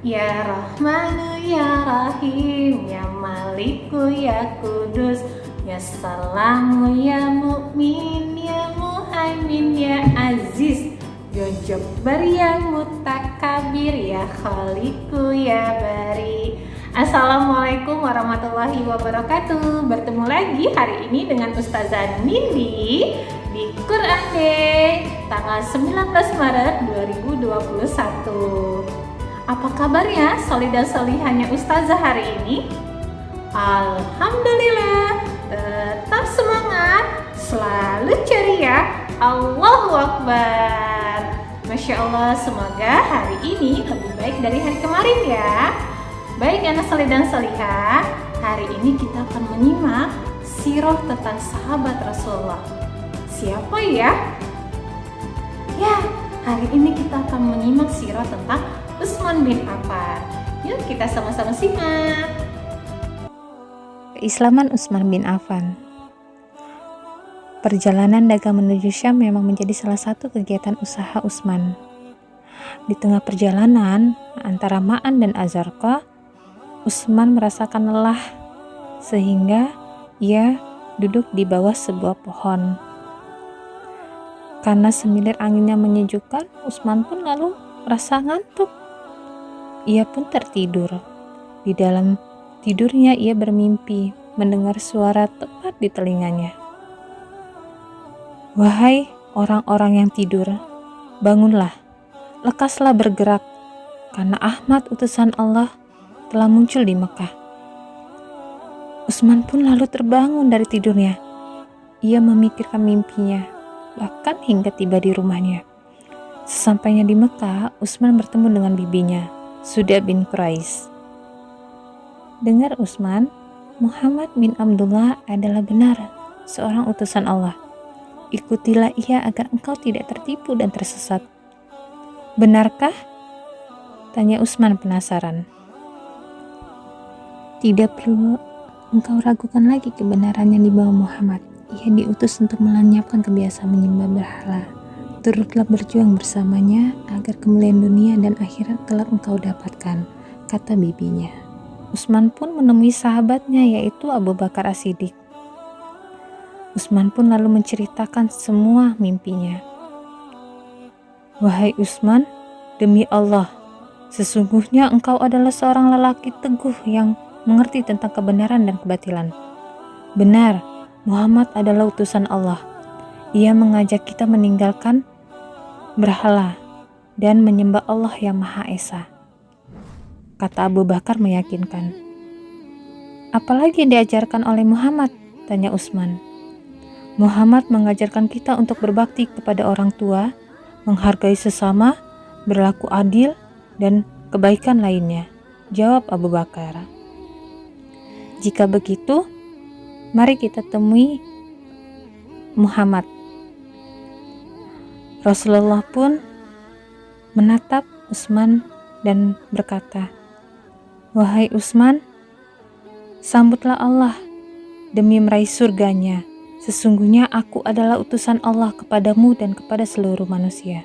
Ya Rahmanu ya Rahim, ya Maliku ya Kudus, ya Salamu ya Mukmin, ya Muhaimin ya Aziz, ya Jabbar ya Mutakabir, ya Khaliku ya Bari. Assalamualaikum warahmatullahi wabarakatuh. Bertemu lagi hari ini dengan Ustazah Nindi di Quran Day tanggal 19 Maret 2021. Apa kabarnya solidah solihahnya Ustazah hari ini? Alhamdulillah, tetap semangat, selalu ceria. Allahu Akbar. Masya Allah, semoga hari ini lebih baik dari hari kemarin ya. Baik anak solih dan solihah, hari ini kita akan menyimak sirah tentang sahabat Rasulullah. Siapa ya? Ya, hari ini kita akan menyimak sirah tentang Utsman bin Affan. Yuk kita sama-sama simak. Keislaman Utsman bin Affan. Perjalanan dagang menuju Syam memang menjadi salah satu kegiatan usaha Utsman. Di tengah perjalanan antara Ma'an dan Azarqa, Utsman merasakan lelah sehingga ia duduk di bawah sebuah pohon. Karena semilir anginnya menyejukkan, Utsman pun lalu merasa ngantuk. Ia pun tertidur. Di dalam tidurnya ia bermimpi mendengar suara tepat di telinganya. Wahai orang-orang yang tidur, bangunlah, lekaslah bergerak, karena Ahmad utusan Allah telah muncul di Mekah. Utsman pun lalu terbangun dari tidurnya. Ia memikirkan mimpinya, bahkan hingga tiba di rumahnya. Sesampainya di Mekah, Utsman bertemu dengan bibinya, Suda bin Quraish. Dengar Utsman, Muhammad bin Abdullah adalah benar, seorang utusan Allah. Ikutilah ia agar engkau tidak tertipu dan tersesat. Benarkah? Tanya Utsman penasaran. Tidak perlu engkau ragukan lagi kebenaran yang dibawa Muhammad. Ia diutus untuk melenyapkan kebiasaan menyembah berhala. Turutlah berjuang bersamanya agar kemuliaan dunia dan akhirat kelak engkau dapatkan, kata bibinya. Utsman pun menemui sahabatnya yaitu Abu Bakar As-Siddiq. Utsman pun lalu menceritakan semua mimpinya. Wahai Utsman, demi Allah, sesungguhnya engkau adalah seorang lelaki teguh yang mengerti tentang kebenaran dan kebatilan. Benar, Muhammad adalah utusan Allah. Ia mengajak kita meninggalkan berhala dan menyembah Allah yang Maha Esa, kata Abu Bakar meyakinkan. Apalagi diajarkan oleh Muhammad? Tanya Utsman. Muhammad mengajarkan kita untuk berbakti kepada orang tua, menghargai sesama, berlaku adil, dan kebaikan lainnya, jawab Abu Bakar. Jika begitu, mari kita temui Muhammad. Rasulullah pun menatap Utsman dan berkata, Wahai Utsman, sambutlah Allah demi meraih surganya. Sesungguhnya aku adalah utusan Allah kepadamu dan kepada seluruh manusia.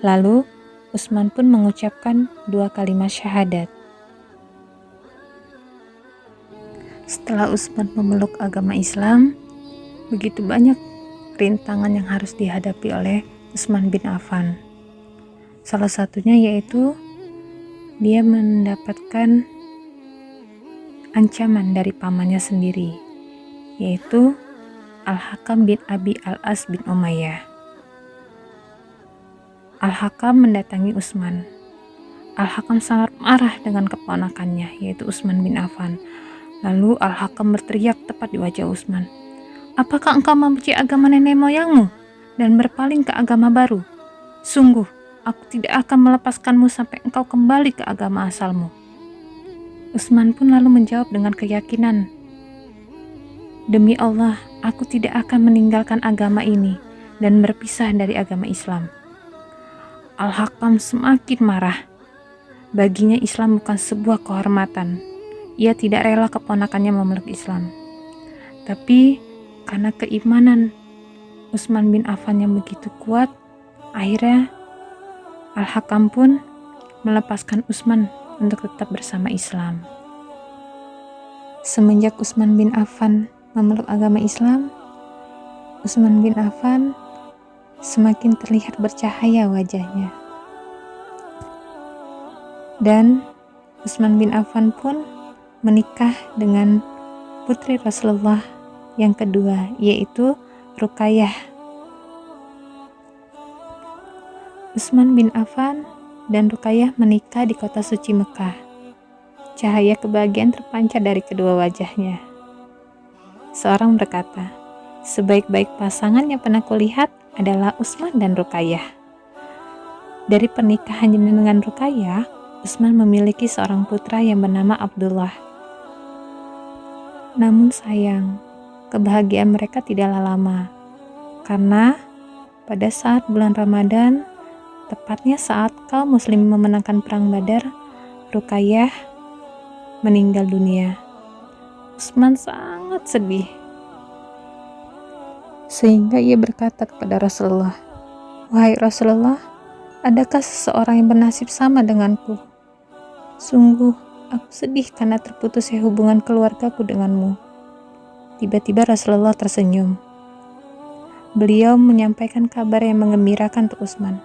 Lalu Utsman pun mengucapkan 2 kalimat syahadat. Setelah Utsman memeluk agama Islam, begitu banyak rintangan yang harus dihadapi oleh Utsman bin Affan. Salah satunya yaitu dia mendapatkan ancaman dari pamannya sendiri, yaitu Al-Hakam bin Abi Al-As bin Umayyah. Al-Hakam mendatangi Utsman. Al-Hakam sangat marah dengan keponakannya, yaitu Utsman bin Affan. Lalu Al-Hakam berteriak tepat di wajah Utsman. Apakah engkau membenci agama nenek moyangmu dan berpaling ke agama baru? Sungguh, aku tidak akan melepaskanmu sampai engkau kembali ke agama asalmu. Utsman pun lalu menjawab dengan keyakinan, Demi Allah, aku tidak akan meninggalkan agama ini dan berpisah dari agama Islam. Al-Hakam semakin marah. Baginya Islam bukan sebuah kehormatan. Ia tidak rela keponakannya memeluk Islam. Tapi karena keimanan Utsman bin Affan yang begitu kuat, akhirnya Al-Hakam pun melepaskan Utsman untuk tetap bersama Islam. Semenjak Utsman bin Affan memeluk agama Islam, Utsman bin Affan semakin terlihat bercahaya wajahnya. Dan Utsman bin Affan pun menikah dengan putri Rasulullah yang kedua, yaitu Ruqayyah. Utsman bin Affan dan Ruqayyah menikah di kota suci Mekah. Cahaya kebahagiaan terpancar dari kedua wajahnya. Seorang berkata, sebaik-baik pasangan yang pernah kulihat adalah Utsman dan Ruqayyah. Dari pernikahan dengan Ruqayyah, Utsman memiliki seorang putra yang bernama Abdullah. Namun sayang, kebahagiaan mereka tidaklah lama, karena pada saat bulan Ramadan, tepatnya saat kaum muslimin memenangkan perang Badar, Ruqayyah meninggal dunia. Utsman sangat sedih, sehingga ia berkata kepada Rasulullah, "Wahai Rasulullah, adakah seseorang yang bernasib sama denganku? Sungguh, aku sedih karena terputusnya hubungan keluargaku denganmu." Tiba-tiba Rasulullah tersenyum. Beliau menyampaikan kabar yang menggembirakan untuk Utsman.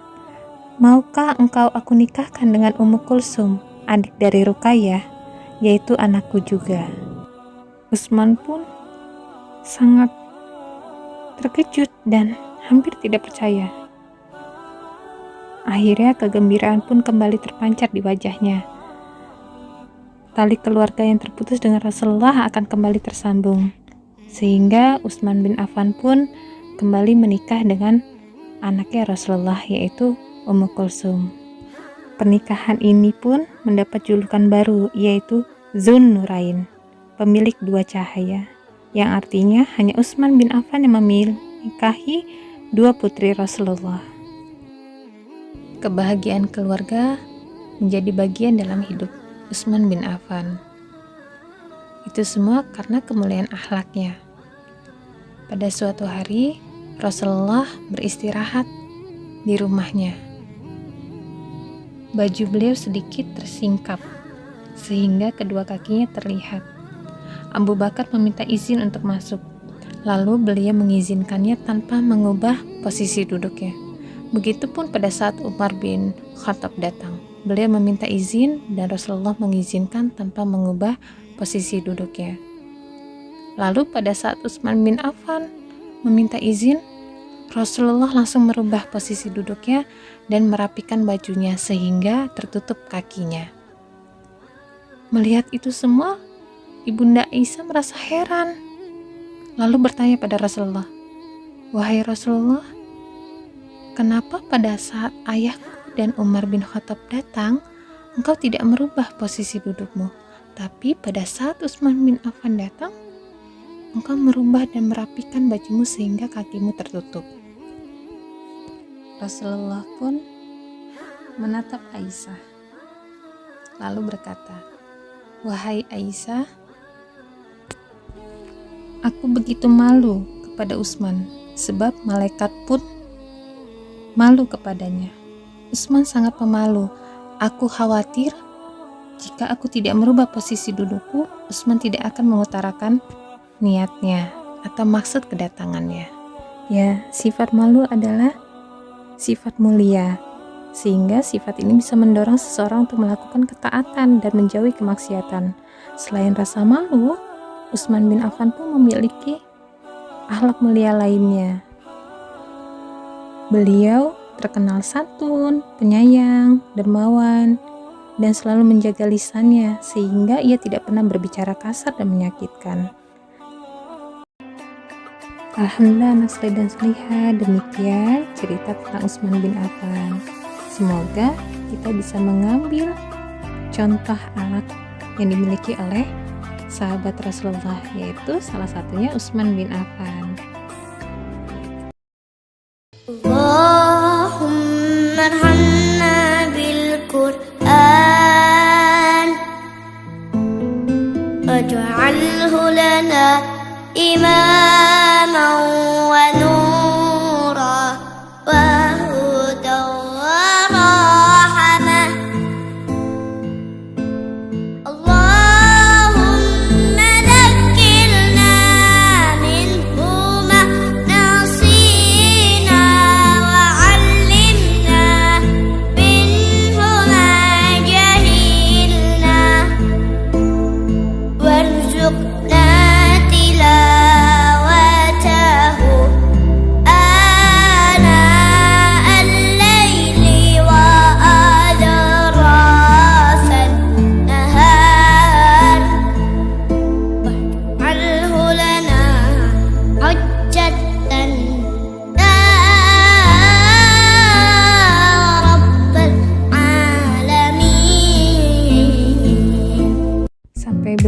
"Maukah engkau aku nikahkan dengan Ummu Kulsum, adik dari Ruqayyah, yaitu anakku juga?" Utsman pun sangat terkejut dan hampir tidak percaya. Akhirnya kegembiraan pun kembali terpancar di wajahnya. Tali keluarga yang terputus dengan Rasulullah akan kembali tersambung, sehingga Utsman bin Affan pun kembali menikah dengan anaknya Rasulullah, yaitu Ummu Kulsum. Pernikahan ini pun mendapat julukan baru, yaitu Dzun Nurain, pemilik dua cahaya, yang artinya hanya Utsman bin Affan yang menikahi dua putri Rasulullah. Kebahagiaan keluarga menjadi bagian dalam hidup Utsman bin Affan. Itu semua karena kemuliaan akhlaknya. Pada suatu hari, Rasulullah beristirahat di rumahnya. Baju beliau sedikit tersingkap, sehingga kedua kakinya terlihat. Abu Bakar meminta izin untuk masuk, lalu beliau mengizinkannya tanpa mengubah posisi duduknya. Begitupun pada saat Umar bin Khattab datang, beliau meminta izin dan Rasulullah mengizinkan tanpa mengubah posisi duduknya. Lalu pada saat Utsman bin Affan meminta izin, Rasulullah langsung merubah posisi duduknya dan merapikan bajunya sehingga tertutup kakinya. Melihat itu semua, Ibunda Aisyah merasa heran, lalu bertanya pada Rasulullah, "Wahai Rasulullah, kenapa pada saat ayahku dan Umar bin Khattab datang, engkau tidak merubah posisi dudukmu, tapi pada saat Utsman bin Affan datang, engkau merubah dan merapikan bajumu sehingga kakimu tertutup?" Rasulullah pun menatap Aisyah, lalu berkata, "Wahai Aisyah, aku begitu malu kepada Utsman, sebab malaikat pun malu kepadanya. Utsman sangat pemalu. Aku khawatir jika aku tidak merubah posisi dudukku, Utsman tidak akan mengutarakan niatnya atau maksud kedatangannya." Ya, sifat malu adalah sifat mulia, sehingga sifat ini bisa mendorong seseorang untuk melakukan ketaatan dan menjauhi kemaksiatan. Selain rasa malu, Utsman bin Affan pun memiliki akhlak mulia lainnya. Beliau terkenal santun, penyayang, dermawan, dan selalu menjaga lisannya sehingga ia tidak pernah berbicara kasar dan menyakitkan. Alhamdulillah anak soleh dan solihah, demikian cerita tentang Utsman bin Affan. Semoga kita bisa mengambil contoh akhlak yang dimiliki oleh sahabat Rasulullah, yaitu salah satunya Utsman bin Affan. Allahumma arhamna bil Qur'an waj'alhu lana imaman wa nura wa hudan wa rahmah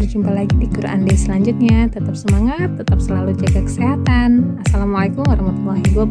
berjumpa lagi di Quran Day selanjutnya. Tetap semangat, tetap selalu jaga kesehatan. Assalamualaikum warahmatullahi wabarakatuh.